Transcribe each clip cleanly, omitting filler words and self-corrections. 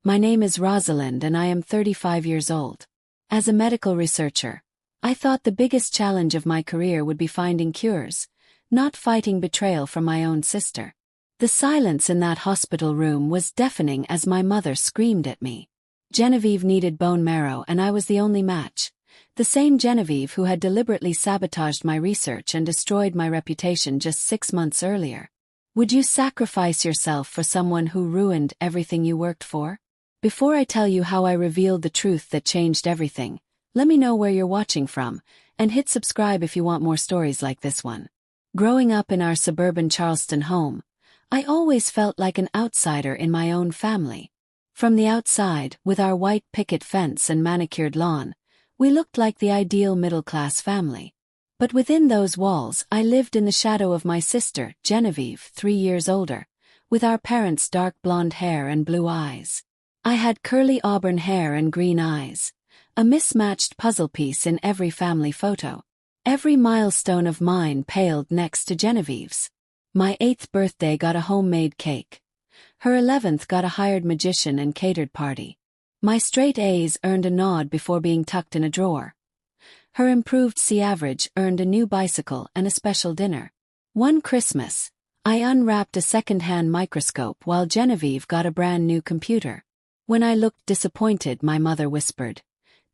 My name is Rosalind and I am 35 years old. As a medical researcher, I thought the biggest challenge of my career would be finding cures, not fighting betrayal from my own sister. The silence in that hospital room was deafening as my mother screamed at me. Genevieve needed bone marrow and I was the only match. The same Genevieve who had deliberately sabotaged my research and destroyed my reputation just 6 months earlier. Would you sacrifice yourself for someone who ruined everything you worked for? Before I tell you how I revealed the truth that changed everything, let me know where you're watching from, and hit subscribe if you want more stories like this one. Growing up in our suburban Charleston home, I always felt like an outsider in my own family. From the outside, with our white picket fence and manicured lawn, we looked like the ideal middle-class family. But within those walls I lived in the shadow of my sister, Genevieve, 3 years older, with our parents' dark blonde hair and blue eyes. I had curly auburn hair and green eyes, a mismatched puzzle piece in every family photo. Every milestone of mine paled next to Genevieve's. My 8th birthday got a homemade cake. Her 11th got a hired magician and catered party. My straight A's earned a nod before being tucked in a drawer. Her improved C average earned a new bicycle and a special dinner. One Christmas, I unwrapped a second-hand microscope while Genevieve got a brand new computer. When I looked disappointed, my mother whispered,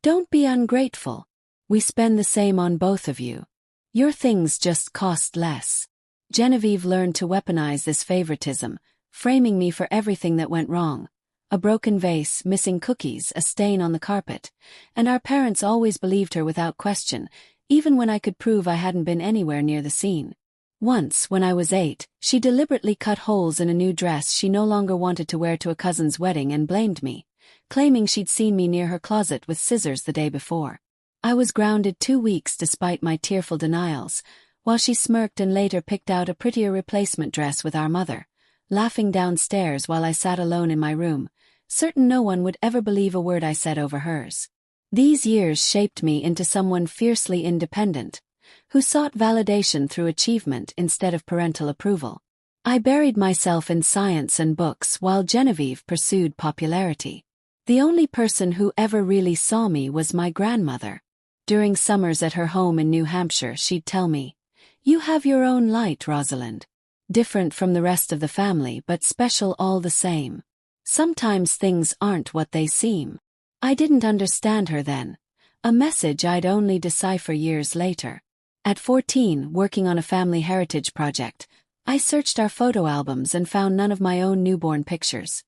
"Don't be ungrateful. We spend the same on both of you. Your things just cost less." Genevieve learned to weaponize this favoritism, framing me for everything that went wrong. A broken vase, missing cookies, a stain on the carpet, and our parents always believed her without question, even when I could prove I hadn't been anywhere near the scene. Once, when I was 8, she deliberately cut holes in a new dress she no longer wanted to wear to a cousin's wedding and blamed me, claiming she'd seen me near her closet with scissors the day before. I was grounded 2 weeks despite my tearful denials, while she smirked and later picked out a prettier replacement dress with our mother, laughing downstairs while I sat alone in my room, certain no one would ever believe a word I said over hers. These years shaped me into someone fiercely independent, who sought validation through achievement instead of parental approval. I buried myself in science and books while Genevieve pursued popularity. The only person who ever really saw me was my grandmother. During summers at her home in New Hampshire, she'd tell me, "You have your own light, Rosalind. Different from the rest of the family but special all the same. Sometimes things aren't what they seem." I didn't understand her then, a message I'd only decipher years later. At 14, working on a family heritage project, I searched our photo albums and found none of my own newborn pictures.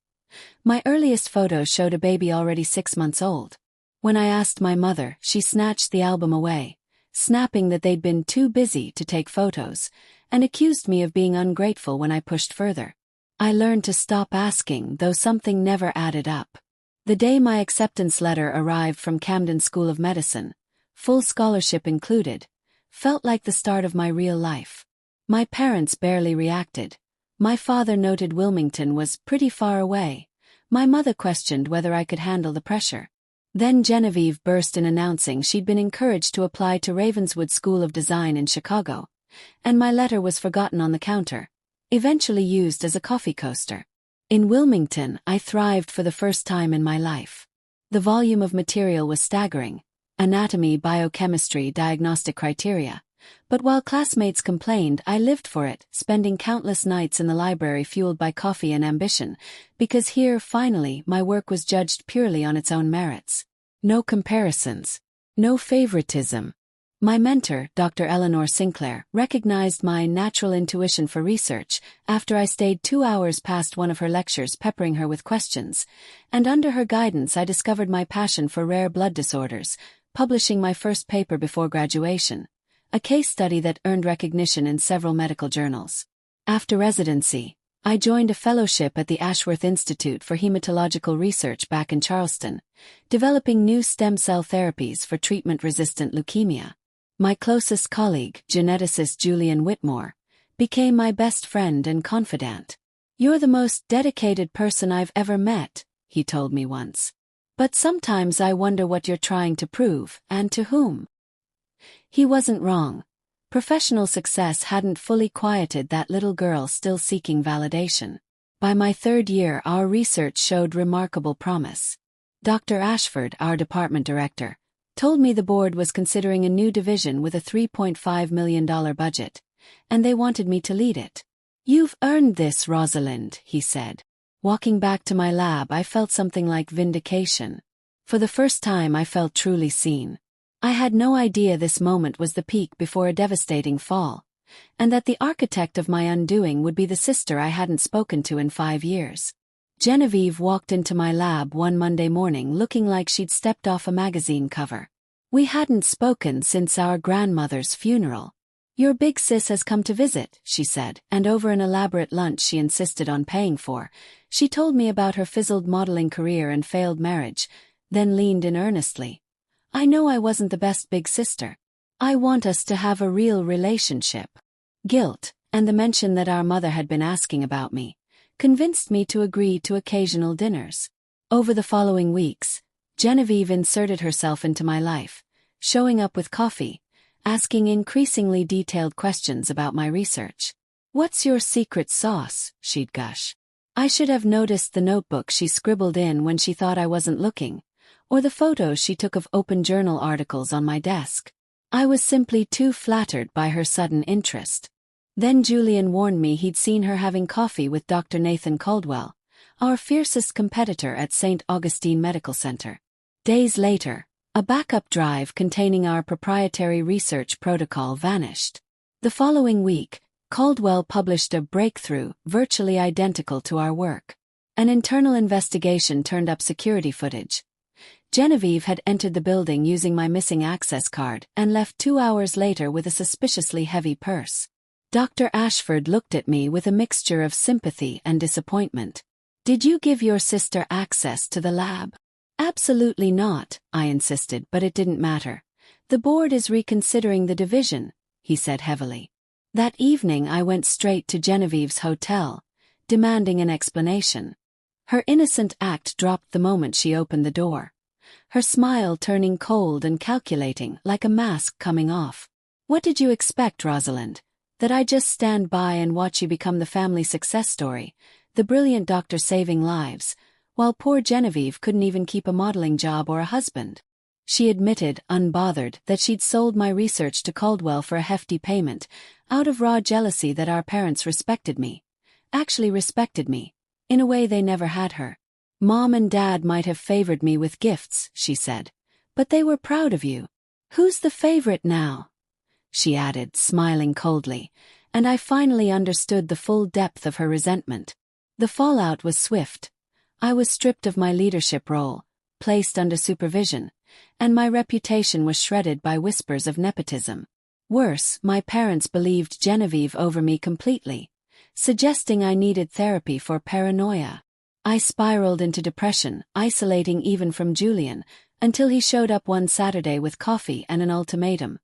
My earliest photo showed a baby already 6 months old. When I asked my mother, she snatched the album away, snapping that they'd been too busy to take photos, and accused me of being ungrateful when I pushed further. I learned to stop asking, though something never added up. The day my acceptance letter arrived from Camden School of Medicine, full scholarship included, felt like the start of my real life. My parents barely reacted. My father noted Wilmington was pretty far away. My mother questioned whether I could handle the pressure. Then Genevieve burst in announcing she'd been encouraged to apply to Ravenswood School of Design in Chicago, and my letter was forgotten on the counter, eventually used as a coffee coaster. In Wilmington, I thrived for the first time in my life. The volume of material was staggering: anatomy, biochemistry, diagnostic criteria. But while classmates complained, I lived for it, spending countless nights in the library fueled by coffee and ambition, because here, finally, my work was judged purely on its own merits. No comparisons. No favoritism. My mentor, Dr. Eleanor Sinclair, recognized my natural intuition for research after I stayed 2 hours past one of her lectures peppering her with questions, and under her guidance I discovered my passion for rare blood disorders, publishing my first paper before graduation, a case study that earned recognition in several medical journals. After residency, I joined a fellowship at the Ashworth Institute for Hematological Research back in Charleston, developing new stem cell therapies for treatment-resistant leukemia. My closest colleague, geneticist Julian Whitmore, became my best friend and confidant. "You're the most dedicated person I've ever met," he told me once. "But sometimes I wonder what you're trying to prove, and to whom." He wasn't wrong. Professional success hadn't fully quieted that little girl still seeking validation. By my third year, our research showed remarkable promise. Dr. Ashford, our department director, told me the board was considering a new division with a $3.5 million budget, and they wanted me to lead it. "You've earned this, Rosalind," he said. Walking back to my lab, I felt something like vindication. For the first time, I felt truly seen. I had no idea this moment was the peak before a devastating fall, and that the architect of my undoing would be the sister I hadn't spoken to in 5 years. Genevieve walked into my lab one Monday morning looking like she'd stepped off a magazine cover. We hadn't spoken since our grandmother's funeral. "Your big sis has come to visit," she said, and over an elaborate lunch she insisted on paying for, she told me about her fizzled modeling career and failed marriage, then leaned in earnestly. "I know I wasn't the best big sister. I want us to have a real relationship." Guilt, and the mention that our mother had been asking about me, convinced me to agree to occasional dinners. Over the following weeks, Genevieve inserted herself into my life, showing up with coffee, asking increasingly detailed questions about my research. "What's your secret sauce?" she'd gush. I should have noticed the notebook she scribbled in when she thought I wasn't looking, or the photos she took of open journal articles on my desk. I was simply too flattered by her sudden interest. Then Julian warned me he'd seen her having coffee with Dr. Nathan Caldwell, our fiercest competitor at St. Augustine Medical Center. Days later, a backup drive containing our proprietary research protocol vanished. The following week, Caldwell published a breakthrough virtually identical to our work. An internal investigation turned up security footage. Genevieve had entered the building using my missing access card and left 2 hours later with a suspiciously heavy purse. Dr. Ashford looked at me with a mixture of sympathy and disappointment. "Did you give your sister access to the lab?" "Absolutely not," I insisted, but it didn't matter. "The board is reconsidering the division," he said heavily. That evening I went straight to Genevieve's hotel, demanding an explanation. Her innocent act dropped the moment she opened the door, her smile turning cold and calculating like a mask coming off. "What did you expect, Rosalind? That I just stand by and watch you become the family success story, the brilliant doctor saving lives, while poor Genevieve couldn't even keep a modeling job or a husband?" She admitted, unbothered, that she'd sold my research to Caldwell for a hefty payment, out of raw jealousy that our parents respected me. Actually respected me, in a way they never had her. "Mom and Dad might have favored me with gifts," she said, "but they were proud of you. Who's the favorite now?" she added, smiling coldly, and I finally understood the full depth of her resentment. The fallout was swift. I was stripped of my leadership role, placed under supervision, and my reputation was shredded by whispers of nepotism. Worse, my parents believed Genevieve over me completely, suggesting I needed therapy for paranoia. I spiraled into depression, isolating even from Julian, until he showed up one Saturday with coffee and an ultimatum.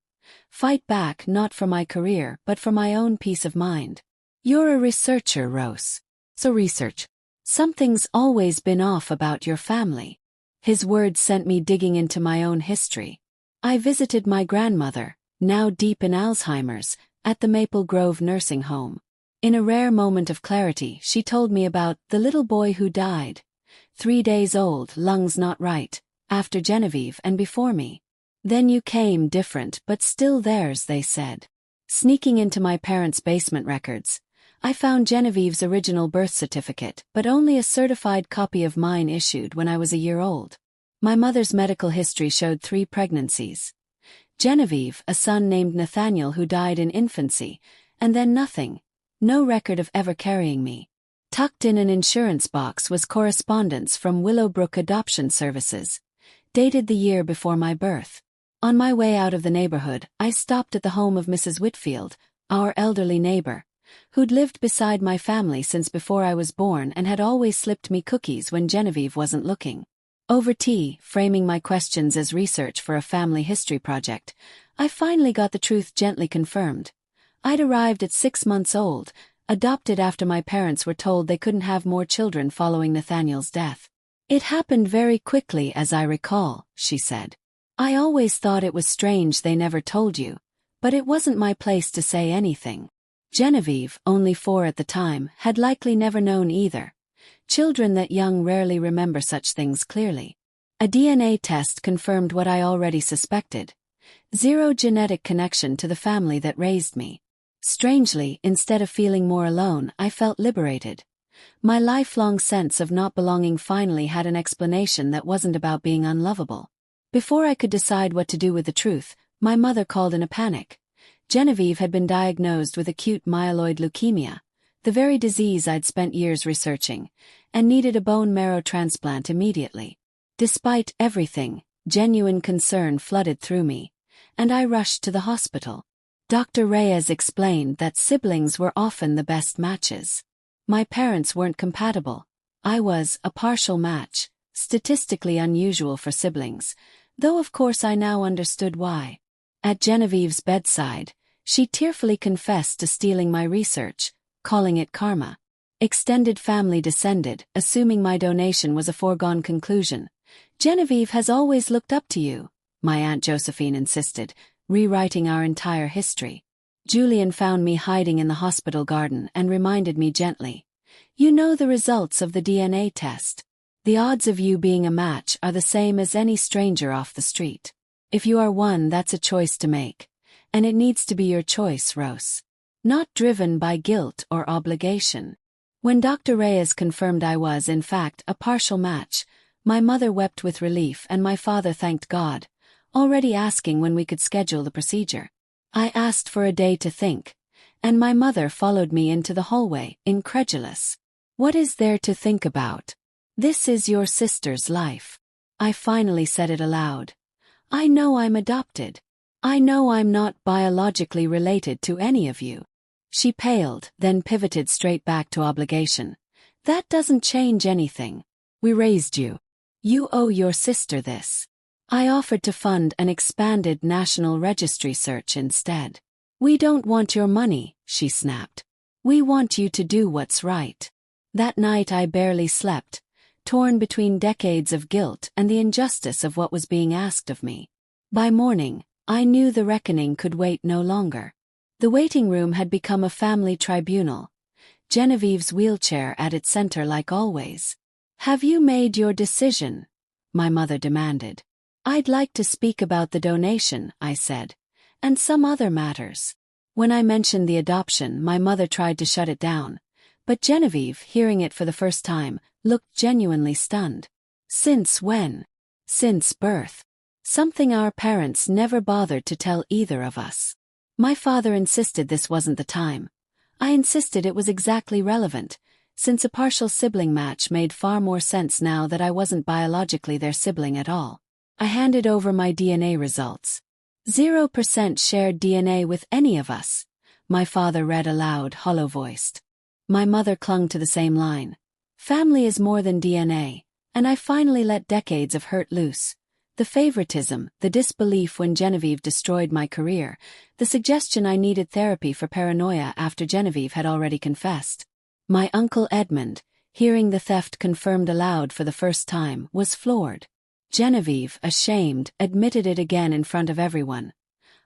Fight back not for my career but for my own peace of mind. "You're a researcher, Rose. So research. Something's always been off about your family." His words sent me digging into my own history. I visited my grandmother, now deep in Alzheimer's, at the Maple Grove nursing home. In a rare moment of clarity, she told me about the little boy who died, 3 days old, lungs not right, after Genevieve and before me. "Then you came different but still theirs," they said. Sneaking into my parents' basement records, I found Genevieve's original birth certificate, but only a certified copy of mine issued when I was a year old. My mother's medical history showed 3 pregnancies. Genevieve, a son named Nathaniel who died in infancy, and then nothing. No record of ever carrying me. Tucked in an insurance box was correspondence from Willowbrook Adoption Services, dated the year before my birth. On my way out of the neighborhood, I stopped at the home of Mrs. Whitfield, our elderly neighbor, who'd lived beside my family since before I was born and had always slipped me cookies when Genevieve wasn't looking. Over tea, framing my questions as research for a family history project, I finally got the truth gently confirmed. I'd arrived at 6 months old, adopted after my parents were told they couldn't have more children following Nathaniel's death. "It happened very quickly, as I recall," she said. "I always thought it was strange they never told you, but it wasn't my place to say anything." Genevieve, only 4 at the time, had likely never known either. Children that young rarely remember such things clearly. A DNA test confirmed what I already suspected. 0 genetic connection to the family that raised me. Strangely, instead of feeling more alone, I felt liberated. My lifelong sense of not belonging finally had an explanation that wasn't about being unlovable. Before I could decide what to do with the truth, my mother called in a panic. Genevieve had been diagnosed with acute myeloid leukemia, the very disease I'd spent years researching, and needed a bone marrow transplant immediately. Despite everything, genuine concern flooded through me, and I rushed to the hospital. Dr. Reyes explained that siblings were often the best matches. My parents weren't compatible. I was a partial match, statistically unusual for siblings, though of course I now understood why. At Genevieve's bedside, she tearfully confessed to stealing my research, calling it karma. Extended family descended, assuming my donation was a foregone conclusion. Genevieve has always looked up to you, my Aunt Josephine insisted, rewriting our entire history. Julian found me hiding in the hospital garden and reminded me gently. You know the results of the DNA test. The odds of you being a match are the same as any stranger off the street. If you are one, that's a choice to make. And it needs to be your choice, Rose. Not driven by guilt or obligation. When Dr. Reyes confirmed I was, in fact, a partial match, my mother wept with relief and my father thanked God, already asking when we could schedule the procedure. I asked for a day to think, and my mother followed me into the hallway, incredulous. What is there to think about? This is your sister's life. I finally said it aloud. I know I'm adopted. I know I'm not biologically related to any of you. She paled, then pivoted straight back to obligation. That doesn't change anything. We raised you. You owe your sister this. I offered to fund an expanded national registry search instead. We don't want your money, she snapped. We want you to do what's right. That night I barely slept, torn between decades of guilt and the injustice of what was being asked of me. By morning, I knew the reckoning could wait no longer. The waiting room had become a family tribunal, Genevieve's wheelchair at its center like always. Have you made your decision? My mother demanded. I'd like to speak about the donation, I said, and some other matters. When I mentioned the adoption, my mother tried to shut it down, but Genevieve, hearing it for the first time, looked genuinely stunned. Since when? Since birth. Something our parents never bothered to tell either of us. My father insisted this wasn't the time. I insisted it was exactly relevant, since a partial sibling match made far more sense now that I wasn't biologically their sibling at all. I handed over my DNA results. 0% shared DNA with any of us, my father read aloud, hollow-voiced. My mother clung to the same line. Family is more than DNA, and I finally let decades of hurt loose. The favoritism, the disbelief when Genevieve destroyed my career, the suggestion I needed therapy for paranoia after Genevieve had already confessed. My uncle Edmund, hearing the theft confirmed aloud for the first time, was floored. Genevieve, ashamed, admitted it again in front of everyone.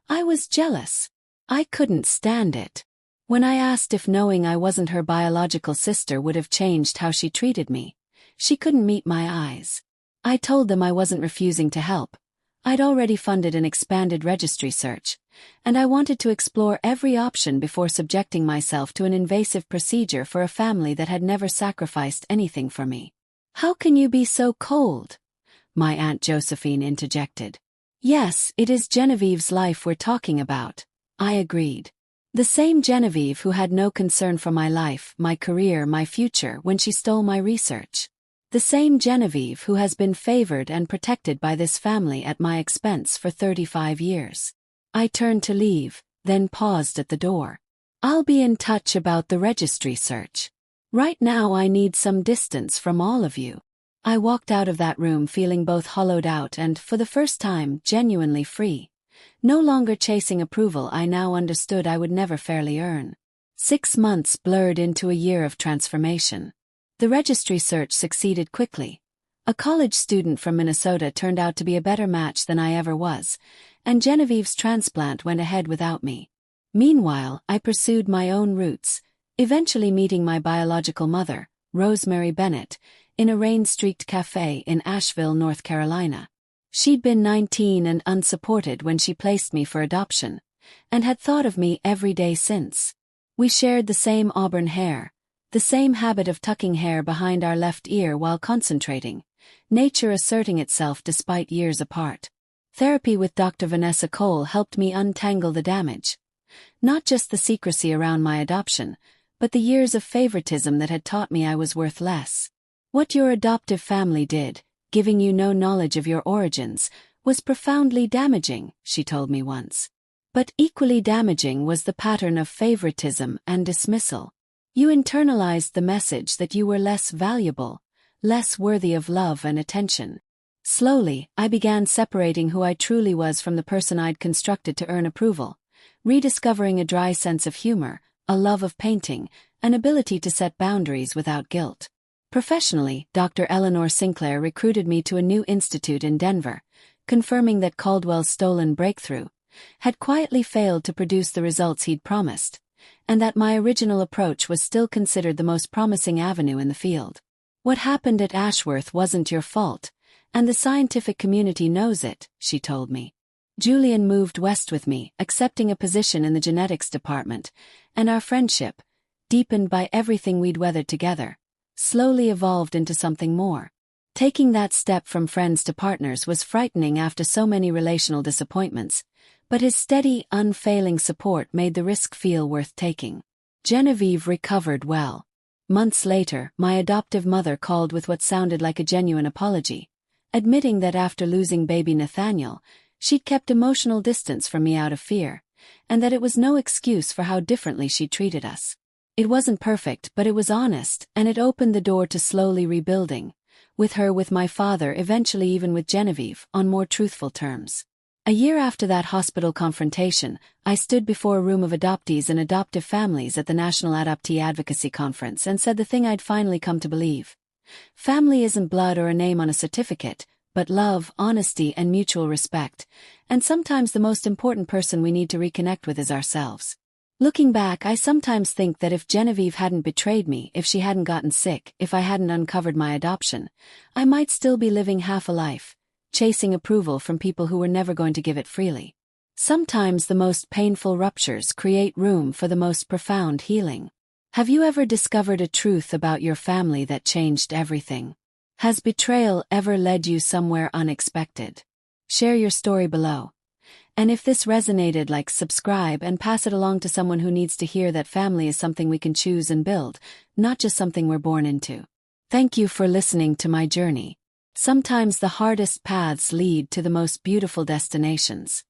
I was jealous. I couldn't stand it. When I asked if knowing I wasn't her biological sister would have changed how she treated me, she couldn't meet my eyes. I told them I wasn't refusing to help. I'd already funded an expanded registry search, and I wanted to explore every option before subjecting myself to an invasive procedure for a family that had never sacrificed anything for me. How can you be so cold? My Aunt Josephine interjected. Yes, it is Genevieve's life we're talking about, I agreed. The same Genevieve who had no concern for my life, my career, my future when she stole my research. The same Genevieve who has been favored and protected by this family at my expense for 35 years. I turned to leave, then paused at the door. I'll be in touch about the registry search. Right now I need some distance from all of you. I walked out of that room feeling both hollowed out and, for the first time, genuinely free. No longer chasing approval I now understood I would never fairly earn. 6 months blurred into a year of transformation. The registry search succeeded quickly. A college student from Minnesota turned out to be a better match than I ever was, and Genevieve's transplant went ahead without me. Meanwhile, I pursued my own roots, eventually meeting my biological mother, Rosemary Bennett, in a rain-streaked cafe in Asheville, North Carolina. She'd been 19 and unsupported when she placed me for adoption, and had thought of me every day since. We shared the same auburn hair, the same habit of tucking hair behind our left ear while concentrating, nature asserting itself despite years apart. Therapy with Dr. Vanessa Cole helped me untangle the damage. Not just the secrecy around my adoption, but the years of favoritism that had taught me I was worth less. What your adoptive family did, giving you no knowledge of your origins, was profoundly damaging, she told me once. But equally damaging was the pattern of favoritism and dismissal. You internalized the message that you were less valuable, less worthy of love and attention. Slowly, I began separating who I truly was from the person I'd constructed to earn approval, rediscovering a dry sense of humor, a love of painting, an ability to set boundaries without guilt. Professionally, Dr. Eleanor Sinclair recruited me to a new institute in Denver, confirming that Caldwell's stolen breakthrough had quietly failed to produce the results he'd promised, and that my original approach was still considered the most promising avenue in the field. What happened at Ashworth wasn't your fault, and the scientific community knows it, she told me. Julian moved west with me, accepting a position in the genetics department, and our friendship, deepened by everything we'd weathered together, slowly evolved into something more. Taking that step from friends to partners was frightening after so many relational disappointments, but his steady, unfailing support made the risk feel worth taking. Genevieve recovered well. Months later, my adoptive mother called with what sounded like a genuine apology, admitting that after losing baby Nathaniel, she'd kept emotional distance from me out of fear, and that it was no excuse for how differently she'd treated us. It wasn't perfect, but it was honest, and it opened the door to slowly rebuilding, with her, with my father, eventually even with Genevieve, on more truthful terms. A year after that hospital confrontation, I stood before a room of adoptees and adoptive families at the National Adoptee Advocacy Conference and said the thing I'd finally come to believe. Family isn't blood or a name on a certificate, but love, honesty, and mutual respect, and sometimes the most important person we need to reconnect with is ourselves. Looking back, I sometimes think that if Genevieve hadn't betrayed me, if she hadn't gotten sick, if I hadn't uncovered my adoption, I might still be living half a life, chasing approval from people who were never going to give it freely. Sometimes the most painful ruptures create room for the most profound healing. Have you ever discovered a truth about your family that changed everything? Has betrayal ever led you somewhere unexpected? Share your story below. And if this resonated, like, subscribe and pass it along to someone who needs to hear that family is something we can choose and build, not just something we're born into. Thank you for listening to my journey. Sometimes the hardest paths lead to the most beautiful destinations.